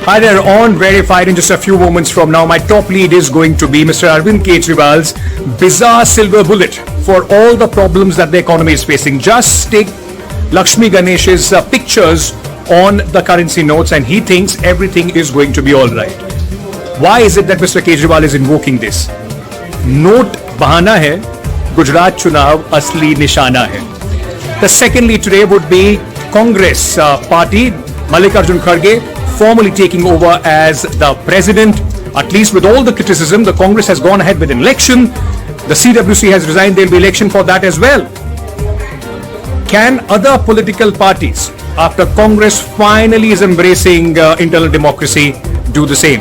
Hi there, on Verified in just a few moments from now. My top lead is going to be Mr. Arvind Kejriwal's bizarre silver bullet for all the problems that the economy is facing. Just take Lakshmi Ganesh's pictures on the currency notes and he thinks everything is going to be all right. Why is it that Mr. Kejriwal is invoking this? Note bahana hai, Gujarat Chunav asli nishana hai. The second lead today would be Congress party, Mallikarjun Kharge, formally taking over as the president. At least with all the criticism, the Congress has gone ahead with an election. The CWC has resigned, there will be election for that as well. Can other political parties, after Congress finally is embracing internal democracy, do the same?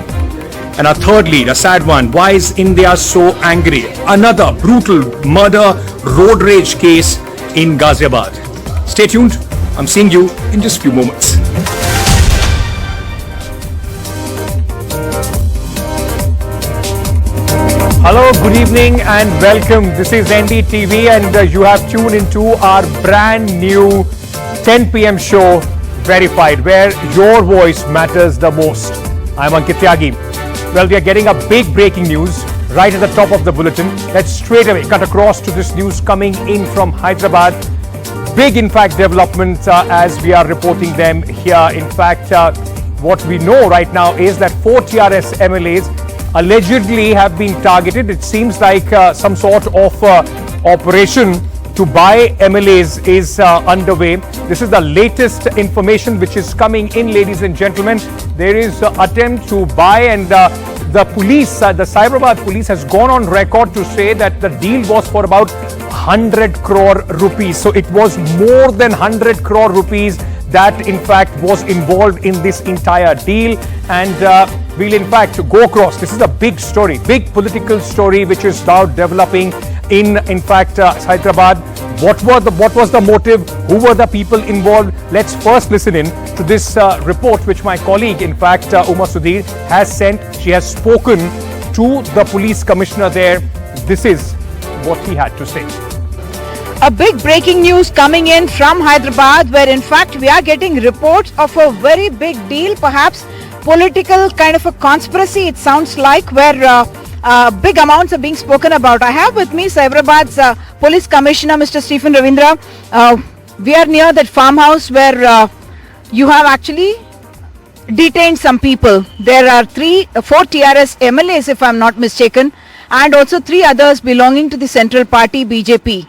And our third lead, a sad one, why is India so angry? Another brutal murder, road rage case in Ghaziabad. Stay tuned, I'm seeing you in just a few moments. Hello, good evening and welcome. This is NDTV and you have tuned into our brand new 10 p.m. show, Verified, where your voice matters the most. I'm Ankit Tyagi. Well, we are getting a big breaking news right at the top of the bulletin. Let's straight away cut across to this news coming in from Hyderabad. Big, in fact, developments as we are reporting them here. In fact, what we know right now is that 4 TRS MLAs allegedly have been targeted. It seems like some sort of operation to buy MLAs is underway. This is the latest information which is coming in, ladies and gentlemen. There is an attempt to buy, and the police, the Cyberabad police has gone on record to say that the deal was for about 100 crore rupees. So it was more than 100 crore rupees that in fact was involved in this entire deal. And we'll in fact go across. This is a big story, big political story which is now developing in fact Hyderabad. What was the motive? Who were the people involved? Let's first listen in to this report which my colleague, in fact Uma Sudhir, has sent. She has spoken to the police commissioner there. This is what he had to say. A big breaking news coming in from Hyderabad, where in fact we are getting reports of a very big deal, perhaps political kind of a conspiracy, it sounds like, where big amounts are being spoken about. I have with me Cyberabad's Police Commissioner, Mr. Stephen Ravindra. We are near that farmhouse where you have actually detained some people. There are 4 TRS MLAs, if I'm not mistaken, and also 3 others belonging to the Central Party, BJP.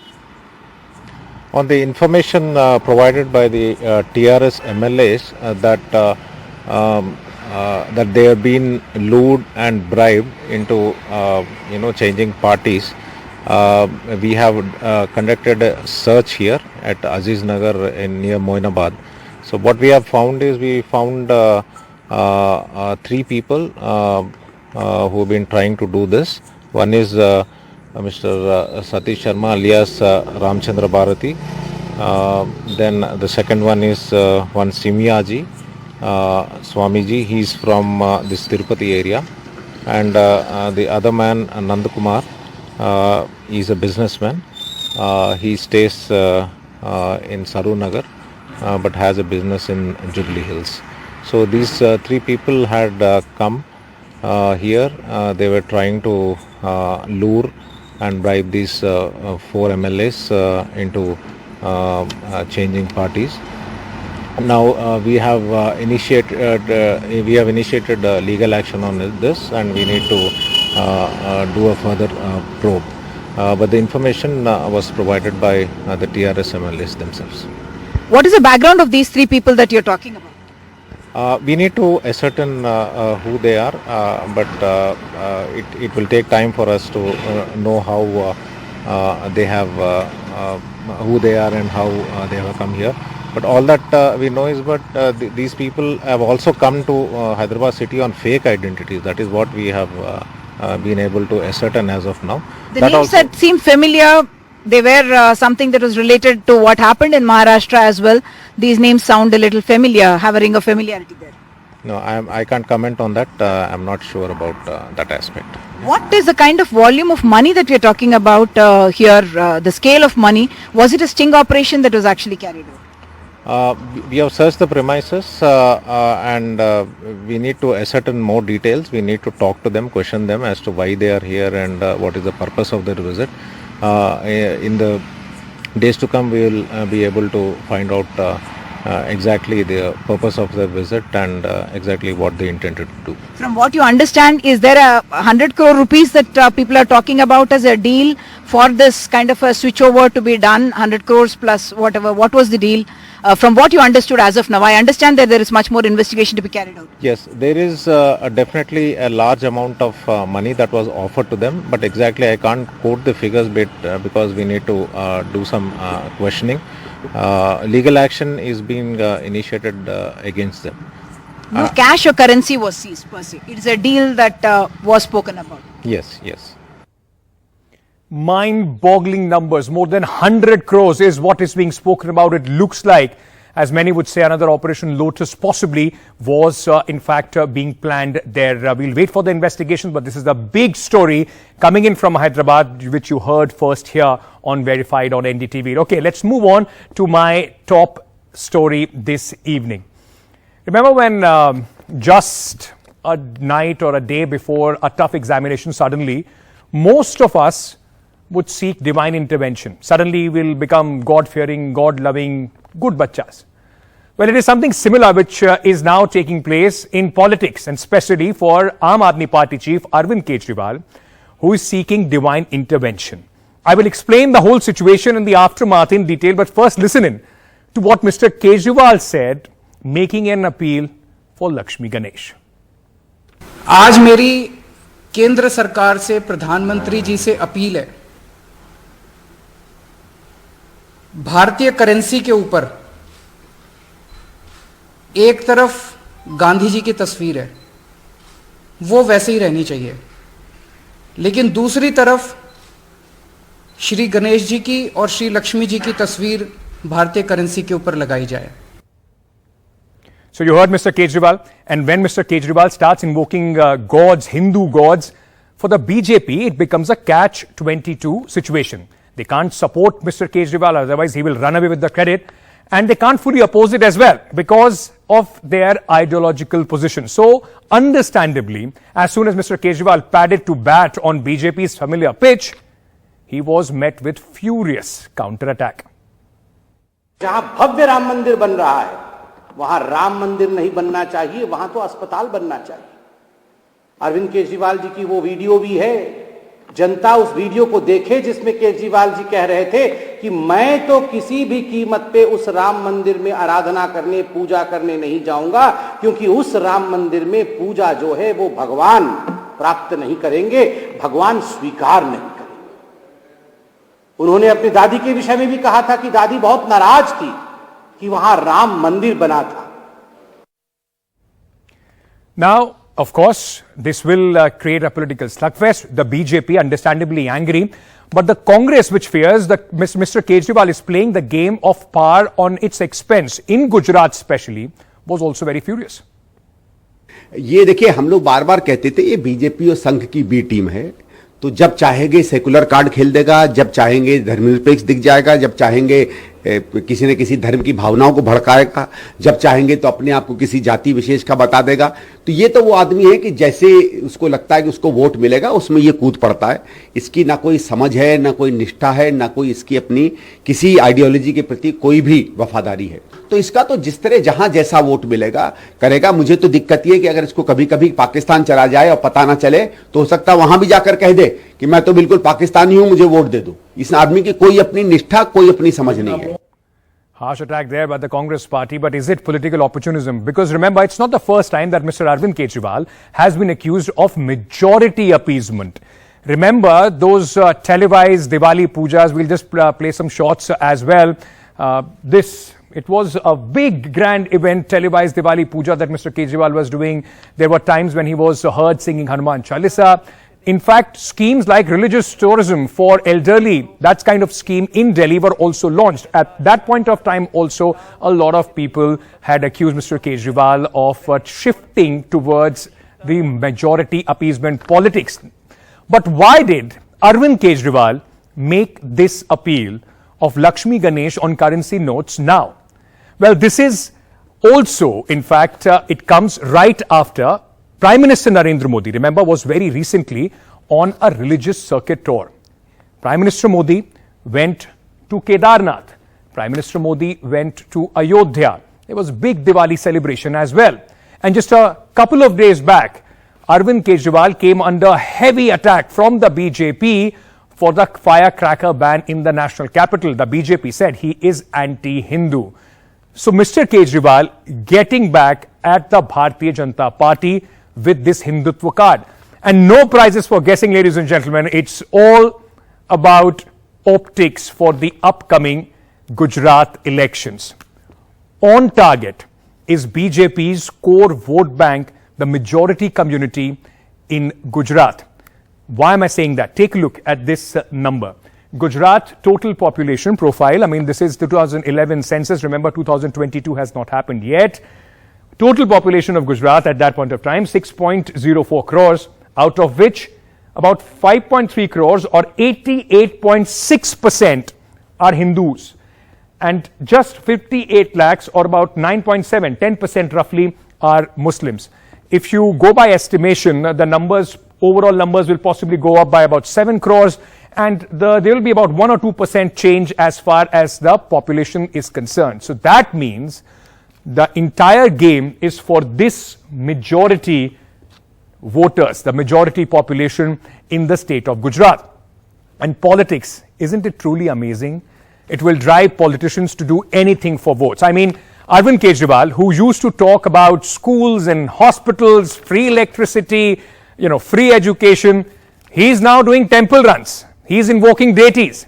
On the information provided by the TRS MLAs that they have been lured and bribed into changing parties, we have conducted a search here at Aziz Nagar near Moinabad. So what we have found is we found 3 people who have been trying to do this. One is Mr. Satish Sharma alias Ramchandra Bharati. Then the second one is one Simyaji Swamiji. He is from this Tirupati area. And the other man, Nandakumar, is a businessman. He stays in Saru Nagar but has a business in Jubilee Hills. So these 3 people had come here. They were trying to lure and bribe these 4 MLAs into changing parties. Now we have initiated legal action on this, and we need to do a further probe. But the information was provided by the TRS MLAs themselves. What is the background of these 3 people that you're talking about? We need to ascertain who they are, but it will take time for us to know how they have, who they are and how they have come here. But all that we know is these people have also come to Hyderabad city on fake identities. That is what we have been able to ascertain as of now. The names that seem familiar, they were something that was related to what happened in Maharashtra as well. These names sound a little familiar, have a ring of familiarity there. No, I can't comment on that. I'm not sure about that aspect. What is the kind of volume of money that we're talking about here, the scale of money? Was it a sting operation that was actually carried out? We have searched the premises and we need to ascertain more details. We need to talk to them, question them as to why they are here and what is the purpose of their visit. In the days to come, we will be able to find out exactly the purpose of their visit and exactly what they intended to do. From what you understand, is there a 100 crore rupees that people are talking about as a deal for this kind of a switchover to be done, 100 crores plus whatever? What was the deal? From what you understood as of now, I understand that there is much more investigation to be carried out. Yes, there is definitely a large amount of money that was offered to them, but exactly I can't quote the figures because we need to do some questioning. Legal action is being initiated against them. No cash or currency was seized per se. It is a deal that was spoken about. Yes, yes. Mind-boggling numbers. More than 100 crores is what is being spoken about. It looks like, as many would say, another Operation Lotus possibly was in fact being planned there. We'll wait for the investigation, but this is the big story coming in from Hyderabad, which you heard first here on Verified on NDTV. Okay, let's move on to my top story this evening. Remember when just a night or a day before a tough examination, suddenly most of us would seek divine intervention. Suddenly we'll become God-fearing, God-loving, good bachas. Well, it is something similar which is now taking place in politics, and especially for Aam Aadmi Party chief Arvind Kejriwal, who is seeking divine intervention. I will explain the whole situation and the aftermath in detail, but first listen in to what Mr. Kejriwal said, making an appeal for Lakshmi Ganesh. आज मेरी केंद्र सरकार से, प्रधानमंत्री जी से appeal है, भारतीय currency के ऊपर एक तरफ गांधी जी की तस्वीर है, वो वैसे ही रहनी चाहिए, लेकिन दूसरी तरफ श्री गणेश जी की और श्री लक्ष्मी जी की तस्वीर भारतीय करेंसी के ऊपर लगाई जाए. So you heard Mr. Kejriwal, and when Mr. Kejriwal starts invoking gods, Hindu gods, for the BJP, it becomes a catch-22 situation. They can't support Mr. Kejriwal, otherwise he will run away with the credit, and they can't fully oppose it as well because of their ideological position. So, understandably, as soon as Mr. Kejriwal padded to bat on BJP's familiar pitch, he was met with furious counter-attack. जहां भव्य राम मंदिर बन रहा है, वहां राम मंदिर नहीं बनना चाहिए, वहां तो अस्पताल बनना चाहिए. अरविंद केजरीवाल जी की वो वीडियो भी है, जनता उस वीडियो को देखे जिसमें केजरीवाल जी कह रहे थे कि मैं तो किसी भी कीमत पे उस राम मंदिर में आराधना करने, पूजा करने नहीं जाऊंगा, क्योंकि उस राम मंदिर में पूजा जो है वो भगवान प्राप्त नहीं करेंगे, भगवान स्वीकार नहीं करेंगे. उन्होंने अपनी दादी के विषय में भी कहा था कि दादी बहुत नाराज थी कि वहां राम मंदिर बना था. Now, of course, this will create a political slugfest. The BJP understandably angry, but the Congress, which fears that Mr. Kejriwal is playing the game of power on its expense, in Gujarat especially, was also very furious. ये देखिए, हम लोग बार बार कहते थे ये BJP और संघ की बी टीम है, तो जब चाहेंगे सेकुलर कार्ड खेल देगा, जब चाहेंगे धर्मनिरपेक्ष दिख जाएगा, जब चाहेंगे किसी न किसी धर्म की भावनाओं को भड़काएगा, जब चाहेंगे तो अपने आप को किसी जाति विशेष का बता देगा. तो ये तो वो आदमी है कि जैसे उसको लगता है कि उसको वोट मिलेगा उसमें ये कूद पड़ता है. इसकी ना कोई समझ है, ना कोई निष्ठा है, ना कोई इसकी अपनी किसी आइडियोलॉजी के प्रति कोई भी वफादारी है. तो इसका तो जिस तरह जहां जैसा वोट मिलेगा करेगा. मुझे तो दिक्कत ये कि अगर इसको कभी कभी पाकिस्तान चला जाए और पता ना चले तो हो सकता वहां भी जाकर कह दे कि मैं तो बिल्कुल पाकिस्तानी हूं, मुझे वोट दे दो. इस आदमी की कोई अपनी निष्ठा, कोई अपनी समझ नहीं है. Harsh attack there by the Congress party, but is it political opportunism? Because remember, it's not the first time that Mr. Arvind Kejriwal has been accused of majority appeasement. Remember those televised Diwali pujas? We'll just play some shots as well. It was a big grand event, televised Diwali puja that Mr. Kejriwal was doing. There were times when he was heard singing Hanuman Chalisa. In fact, schemes like religious tourism for elderly, that kind of scheme in Delhi were also launched. At that point of time also, a lot of people had accused Mr. Kejriwal of shifting towards the majority appeasement politics. But why did Arvind Kejriwal make this appeal of Lakshmi Ganesh on currency notes now? Well, this is also, in fact, it comes right after Prime Minister Narendra Modi, remember, was very recently on a religious circuit tour. Prime Minister Modi went to Kedarnath. Prime Minister Modi went to Ayodhya. There was big Diwali celebration as well. And just a couple of days back, Arvind Kejriwal came under heavy attack from the BJP for the firecracker ban in the national capital. The BJP said he is anti-Hindu. So Mr. Kejriwal getting back at the Bharatiya Janata Party with this Hindutva card. And no prizes for guessing, ladies and gentlemen. It's all about optics for the upcoming Gujarat elections. On target is BJP's core vote bank, the majority community in Gujarat. Why am I saying that? Take a look at this number. Gujarat total population profile. I mean, this is the 2011 census. Remember, 2022 has not happened yet. Total population of Gujarat at that point of time, 6.04 crores, out of which about 5.3 crores or 88.6% are Hindus. And just 58 lakhs or about 9.7, 10% roughly are Muslims. If you go by estimation, the numbers, overall numbers will possibly go up by about 7 crores and there will be about 1 or 2% change as far as the population is concerned. So that means the entire game is for this majority voters, the majority population in the state of Gujarat. And politics, isn't it truly amazing? It will drive politicians to do anything for votes. I mean, Arvind Kejriwal, who used to talk about schools and hospitals, free electricity, free education, he's now doing temple runs. He's invoking deities.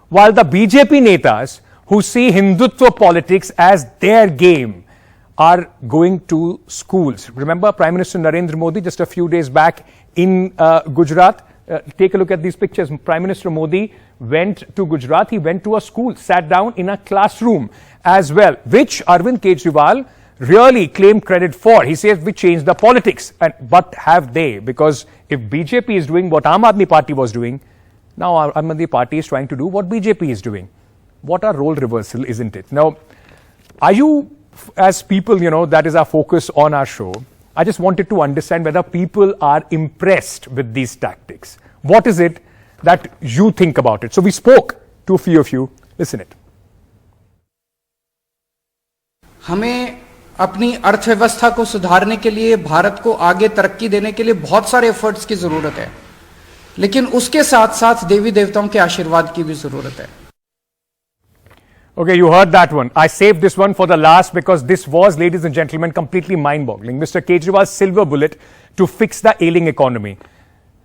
While the BJP netas, who see Hindutva politics as their game, are going to schools. Remember Prime Minister Narendra Modi just a few days back in Gujarat. Take a look at these pictures. Prime Minister Modi went to Gujarat. He went to a school, sat down in a classroom as well, which Arvind Kejriwal really claimed credit for. He says we changed the politics. But have they? Because if BJP is doing what Aam Aadmi Party was doing, now Aam Aadmi Party is trying to do what BJP is doing. What a role reversal, isn't it? Now, are you, as people, that is our focus on our show, I just wanted to understand whether people are impressed with these tactics. What is it that you think about it? So we spoke to a few of you. Listen it. हमें अपनी अर्थव्यवस्था को सुधारने के लिए, भारत को आगे तरक्की देने के लिए बहुत सारे एफर्ट्स की जरूरत है, लेकिन उसके साथ साथ देवी देवताओं के आशीर्वाद की भी जरूरत है. Okay, you heard that one. I saved this one for the last because this was, ladies and gentlemen, completely mind-boggling. Mr. Kejriwal's silver bullet to fix the ailing economy.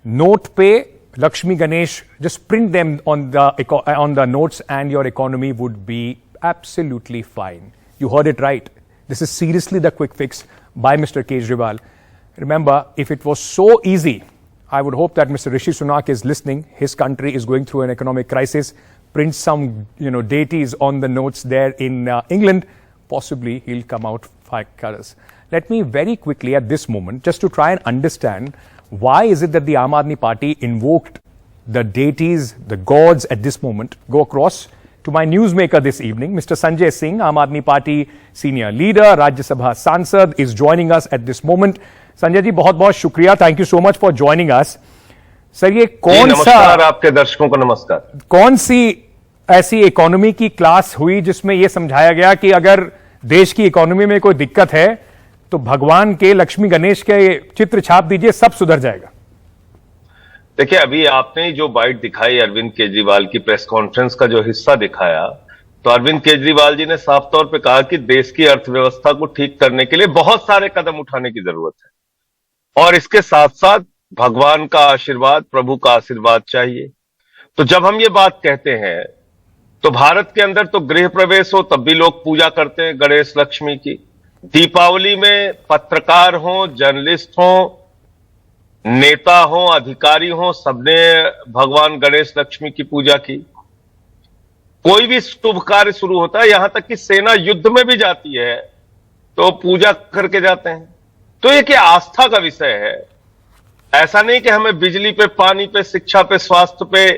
Note pay, Lakshmi, Ganesh, just print them on the notes and your economy would be absolutely fine. You heard it right. This is seriously the quick fix by Mr. Kejriwal. Remember, if it was so easy, I would hope that Mr. Rishi Sunak is listening. His country is going through an economic crisis. Print some, deities on the notes there in England. Possibly he'll come out 5 colors. Let me very quickly at this moment, just to try and understand why is it that the Aam Aadmi Party invoked the deities, the gods at this moment, go across to my newsmaker this evening. Mr. Sanjay Singh, Aam Aadmi Party senior leader, Rajya Sabha Sansad, is joining us at this moment. Sanjay ji, बहुत-बहुत शुक्रिया. Thank you so much for joining us. Sir ये कौन सा, आपके दर्शकों को नमस्कार. कौन सी ऐसी इकोनॉमी की क्लास हुई जिसमें यह समझाया गया कि अगर देश की इकोनॉमी में कोई दिक्कत है तो भगवान के, लक्ष्मी गणेश के चित्र छाप दीजिए, सब सुधर जाएगा? देखिए, अभी आपने जो बाइट दिखाई अरविंद केजरीवाल की प्रेस कॉन्फ्रेंस का जो हिस्सा दिखाया, तो अरविंद केजरीवाल जी ने साफ तौर पे कहा कि देश की अर्थव्यवस्था को ठीक करने के लिए बहुत सारे कदम उठाने की जरूरत है और इसके साथ साथ भगवान का आशीर्वाद, प्रभु का आशीर्वाद चाहिए. तो जब हम ये बात कहते हैं तो भारत के अंदर तो गृह प्रवेश हो तब भी लोग पूजा करते हैं गणेश लक्ष्मी की. दीपावली में पत्रकार हो, जर्नलिस्ट हो, नेता हो, अधिकारी हो, सबने भगवान गणेश लक्ष्मी की पूजा की. कोई भी शुभ कार्य शुरू होता है, यहां तक कि सेना युद्ध में भी जाती है तो पूजा करके जाते हैं. तो ये क्या आस्था का विषय है. ऐसा नहीं कि हमें बिजली पे, पानी पे, शिक्षा पे, स्वास्थ्य पे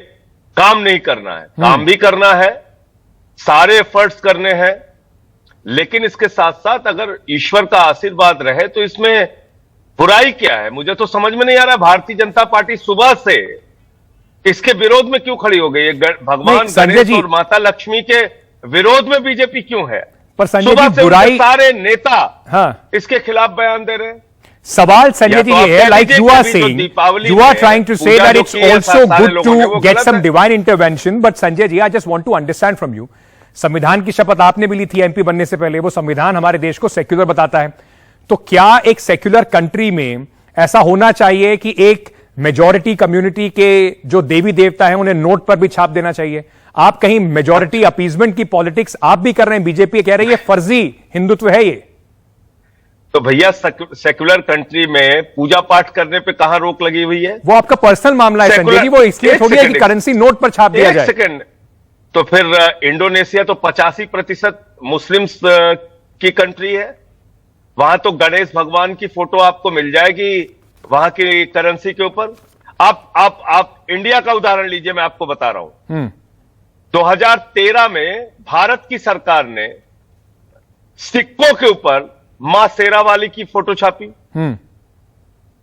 काम नहीं करना है. काम भी करना है, सारे एफर्ट्स करने हैं, लेकिन इसके साथ साथ अगर ईश्वर का आशीर्वाद रहे तो इसमें बुराई क्या है? मुझे तो समझ में नहीं आ रहा भारतीय जनता पार्टी सुबह से इसके विरोध में क्यों खड़ी हो गई है? भगवान गणेश और माता लक्ष्मी के विरोध में बीजेपी क्यों है? पर संजय सुबह जी से बुराई, सारे नेता हाँ, इसके खिलाफ बयान दे रहे हैं। सवाल संजय जी ये है, like you are saying, you are trying to say that it's also good to get some divine intervention, but Sanjay ji, I just want to understand from you, संविधान की शपथ आपने भी ली थी एमपी बनने से पहले, वो संविधान हमारे देश को सेक्युलर बताता है, तो क्या एक सेक्युलर कंट्री में ऐसा होना चाहिए कि एक मेजॉरिटी कम्युनिटी के जो देवी देवता हैं उन्हें नोट पर भी छाप देना चाहिए? आप कहीं मेजॉरिटी अपीजमेंट की पॉलिटिक्स आप भी कर रहे हैं, बीजेपी कह रही है फर्जी हिंदुत्व है ये। तो भैया सेक्युलर कंट्री में पूजा पाठ करने पे कहां रोक लगी हुई है? वो आपका पर्सनल मामला है संजय जी, वो इसलिए थोड़ी है कि करेंसी नोट पर छाप दिया जाए। सेकंड, तो फिर इंडोनेशिया तो 85% मुस्लिम्स की कंट्री है, वहां तो गणेश भगवान की फोटो आपको मिल जाएगी वहां की करेंसी के ऊपर। आप इंडिया का उदाहरण लीजिए, मैं आपको बता रहा हूं। 2013 में भारत की सरकार ने सिक्कों के ऊपर मां शेरावाली की फोटो छापी,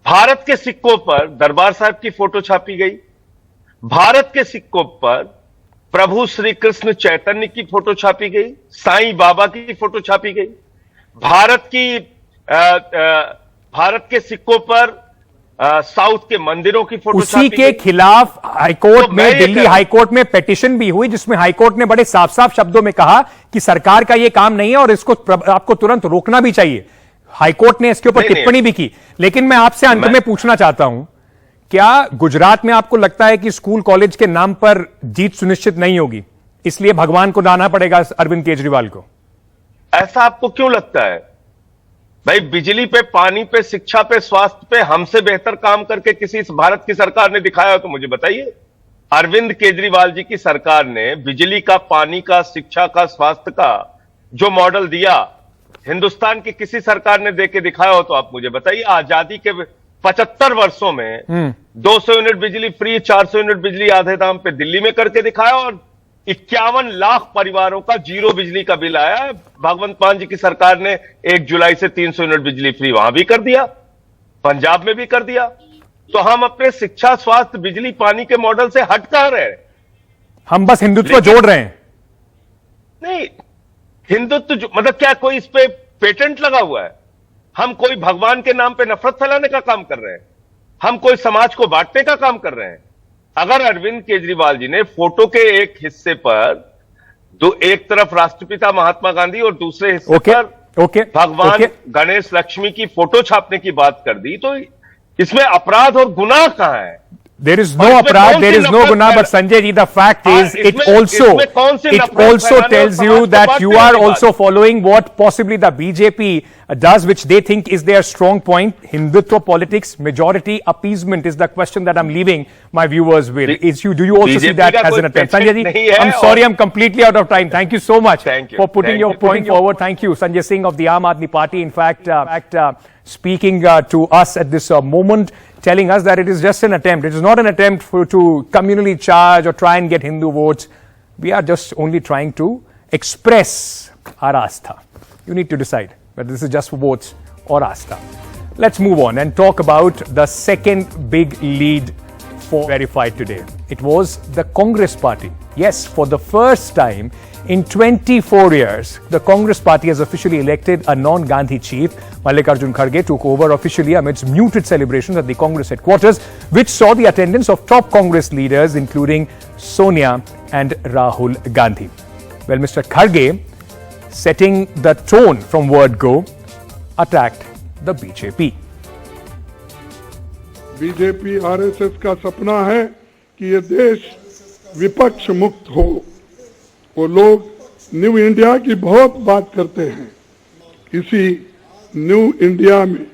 भारत के सिक्कों पर दरबार साहब की फोटो छापी गई, भारत के सिक्कों पर प्रभु श्री कृष्ण चैतन्य की फोटो छापी गई, साईं बाबा की फोटो छापी गई, भारत के सिक्कों पर साउथ के मंदिरों की फोटो उसी के खिलाफ हाईकोर्ट में, दिल्ली हाईकोर्ट में पिटीशन भी हुई जिसमें हाईकोर्ट ने बड़े साफ साफ शब्दों में कहा कि सरकार का यह काम नहीं है और इसको आपको तुरंत रोकना भी चाहिए। हाईकोर्ट ने इसके ऊपर टिप्पणी भी की। लेकिन मैं आपसे अंत में पूछना चाहता हूं, क्या गुजरात में आपको लगता है कि स्कूल कॉलेज के नाम पर जीत सुनिश्चित नहीं होगी, इसलिए भगवान को लाना पड़ेगा अरविंद केजरीवाल को? ऐसा आपको क्यों लगता है भाई? बिजली पे, पानी पे, शिक्षा पे, स्वास्थ्य पे हमसे बेहतर काम करके किसी भारत की सरकार ने दिखाया हो तो मुझे बताइए। अरविंद केजरीवाल जी की सरकार ने बिजली का, पानी का, शिक्षा का, स्वास्थ्य का जो मॉडल दिया, हिंदुस्तान की किसी सरकार ने देके दिखाया हो तो आप मुझे बताइए। आजादी के 75 वर्षों में 200 यूनिट बिजली फ्री, 400 यूनिट बिजली आधे दाम पे दिल्ली में करके दिखाया और 51 लाख परिवारों का जीरो बिजली का बिल आया। भगवंत मान जी की सरकार ने 1 जुलाई से 300 यूनिट बिजली फ्री वहां भी कर दिया, पंजाब में भी कर दिया। तो हम अपने शिक्षा, स्वास्थ्य, बिजली, पानी के मॉडल से हट कहां रहे? हम बस हिंदुत्व जोड़ रहे हैं। नहीं, हिंदुत्व मतलब क्या कोई इस पे पेटेंट लगा हुआ है? हम कोई भगवान के नाम पे नफरत फैलाने का काम कर रहे हैं? हम कोई समाज को बांटने का काम कर रहे हैं? अगर अरविंद केजरीवाल जी ने फोटो के एक हिस्से पर एक तरफ राष्ट्रपिता महात्मा गांधी और दूसरे हिस्से पर भगवान गणेश, लक्ष्मी की फोटो छापने की बात कर दी, तो इसमें अपराध और गुनाह कहां है? There is no aparad, there is no guna, but Sanjay ji, the fact is, it also tells you that you are also following what possibly the BJP does, which they think is their strong point. Hindutva politics, majority appeasement is the question that I'm leaving my viewers with. Do you also see that as an attempt? Sanjay ji, I'm sorry, I'm completely out of time. Thank you so much for putting your point forward. Thank you, Sanjay Singh of the Aam Aadmi Party. In fact, speaking to us at this moment, telling us that it is just an attempt. It is not an attempt to communally charge or try and get Hindu votes. We are just only trying to express our astha. You need to decide whether this is just for votes or astha. Let's move on and talk about the second big lead for verified today. It was the Congress party. Yes, for the first time in 24 years, the Congress party has officially elected a non-Gandhi chief. Arvind Kharge took over officially amidst muted celebrations at the Congress headquarters, which saw the attendance of top Congress leaders including Sonia and Rahul Gandhi. Well, Mr. Kharge, setting the tone from word go, attacked the BJP. BJP RSS का सपना है कि ये देश विपक्ष मुक्त हो। वो लोग न्यू इंडिया की बहुत बात करते हैं। इसी न्यू इंडिया में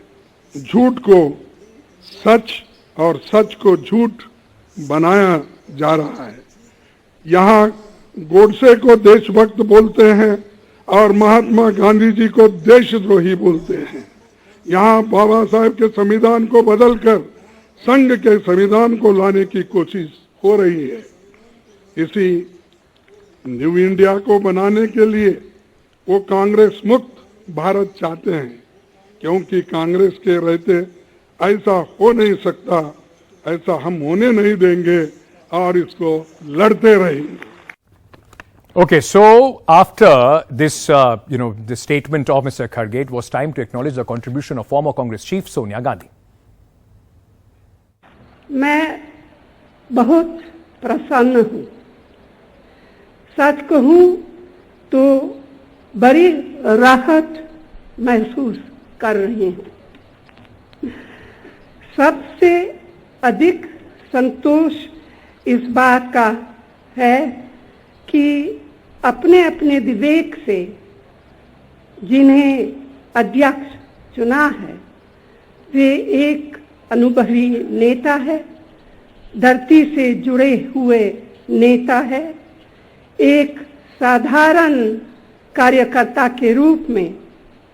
झूठ को सच और सच को झूठ बनाया जा रहा है। यहाँ गोडसे को देशभक्त बोलते हैं और महात्मा गांधी जी को देशद्रोही बोलते हैं। यहाँ बाबा साहेब के संविधान को बदलकर संघ के संविधान को लाने की कोशिश हो रही है। इसी न्यू इंडिया को बनाने के लिए वो कांग्रेस मुक्त भारत चाहते हैं, क्योंकि कांग्रेस के रहते ऐसा हो नहीं सकता, ऐसा हम होने नहीं देंगे और इसको लड़ते रहेंगे। Okay, so after this, the statement of Mr. Kharge, it was time to acknowledge the contribution of former Congress chief Sonia Gandhi. मैं बहुत प्रसन्न हूँ। सच कहूँ तो बड़ी राहत महसूस कर रही हूँ। सबसे अधिक संतोष इस बात का है कि अपने अपने विवेक से जिन्हें अध्यक्ष चुना है वे एक अनुभवी नेता है, धरती से जुड़े हुए नेता है, एक साधारण कार्यकर्ता के रूप में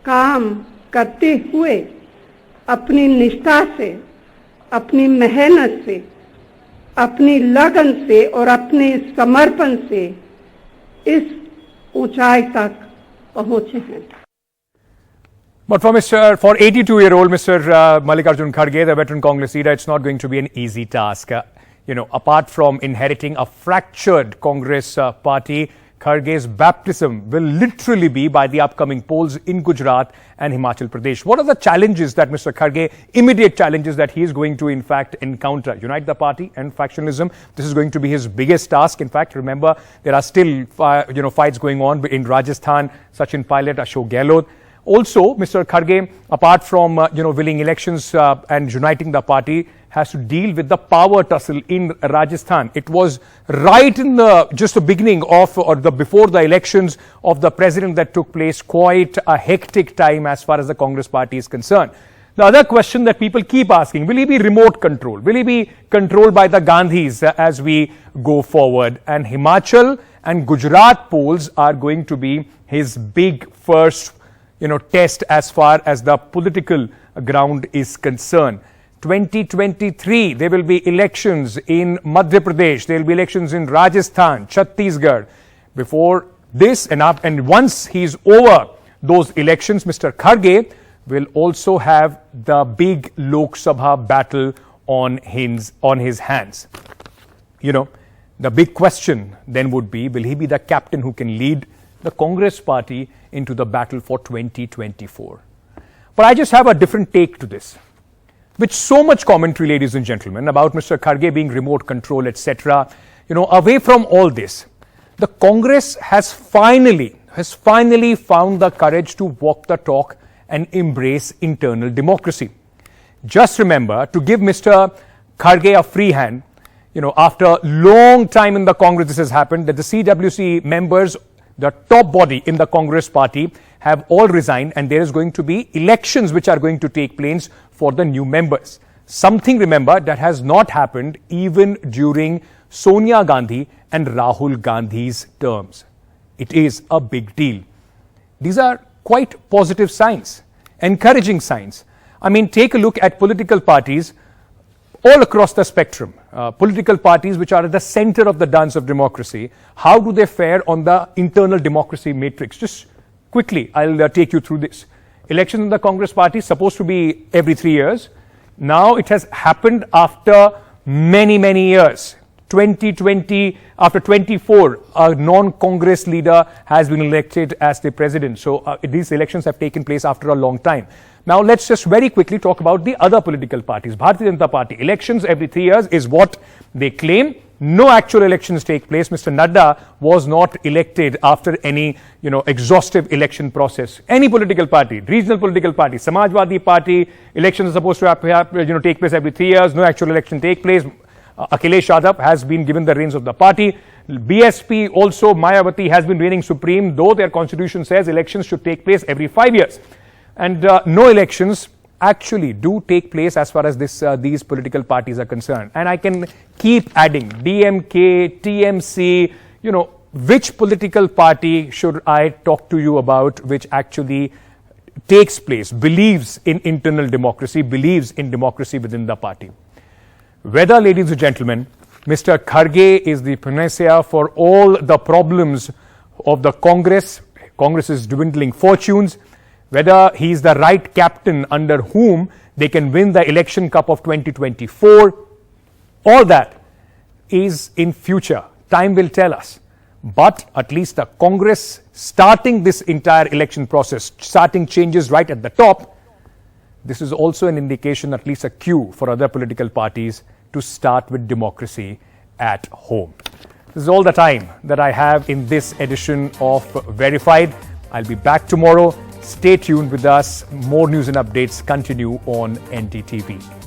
काम करते हुए अपनी निष्ठा से, अपनी मेहनत से, अपनी लगन से और अपने समर्पण से इस ऊंचाई तक पहुंचे हैं। But for 82-year-old Mr. Mallikarjun Kharge, the veteran Congress leader, it's not going to be an easy task. Apart from inheriting a fractured Congress party, Kharge's baptism will literally be by the upcoming polls in Gujarat and Himachal Pradesh. What are the challenges that Mr. Kharge, immediate challenges that he is going to in fact encounter? Unite the party and factionalism. This is going to be his biggest task. In fact, remember, there are still fights going on in Rajasthan, Sachin Pilot, Ashok Gehlot. Also, Mr. Kharge, apart from winning elections and uniting the party, has to deal with the power tussle in Rajasthan. It was right in just the beginning of before the elections of the president that took place, quite a hectic time as far as the Congress party is concerned. The other question that people keep asking, will he be remote controlled? Will he be controlled by the Gandhis as we go forward? And Himachal and Gujarat polls are going to be his big first test as far as the political ground is concerned. 2023, there will be elections in Madhya Pradesh, there will be elections in Rajasthan, Chhattisgarh. Before this and once he's over those elections, Mr. Kharge will also have the big Lok Sabha battle on his hands. The big question then would be, will he be the captain who can lead the Congress party into the battle for 2024? But I just have a different take to this. With so much commentary, ladies and gentlemen, about Mr. Kharge being remote control, etc., away from all this, the Congress has finally found the courage to walk the talk and embrace internal democracy. Just remember, to give Mr. Kharge a free hand, after a long time in the Congress this has happened, that the CWC members, the top body in the Congress party, have all resigned, and there is going to be elections which are going to take place for the new members. Something, remember, that has not happened even during Sonia Gandhi and Rahul Gandhi's terms. It is a big deal. These are quite positive signs, encouraging signs. I mean, take a look at political parties all across the spectrum. Political parties which are at the center of the dance of democracy. How do they fare on the internal democracy matrix? Just quickly, I'll take you through this. Elections in the Congress party supposed to be every 3 years. Now it has happened after many years. 2020, after 24, a non-Congress leader has been elected as the president. So these elections have taken place after a long time. Now let's just very quickly talk about the other political parties. Bharatiya Janata Party, elections every 3 years is what they claim. No actual elections take place. Mr. Nadda was not elected after any, exhaustive election process. Any political party, regional political party, Samajwadi Party, elections are supposed to take place every 3 years. No actual election take place. Akhilesh Yadav has been given the reins of the party. BSP also, Mayawati has been reigning supreme, though their constitution says elections should take place every 5 years. And no elections actually do take place as far as these political parties are concerned. And I can keep adding DMK, TMC, which political party should I talk to you about which actually takes place, believes in internal democracy, believes in democracy within the party. Whether, ladies and gentlemen, Mr. Kharge is the panacea for all the problems of the Congress, Congress's dwindling fortunes, whether he's the right captain under whom they can win the election cup of 2024, all that is in future. Time will tell us. But at least the Congress starting this entire election process, starting changes right at the top, this is also an indication, at least a cue for other political parties to start with democracy at home. This is all the time that I have in this edition of Verified. I'll be back tomorrow. Stay tuned with us. More news and updates continue on NDTV.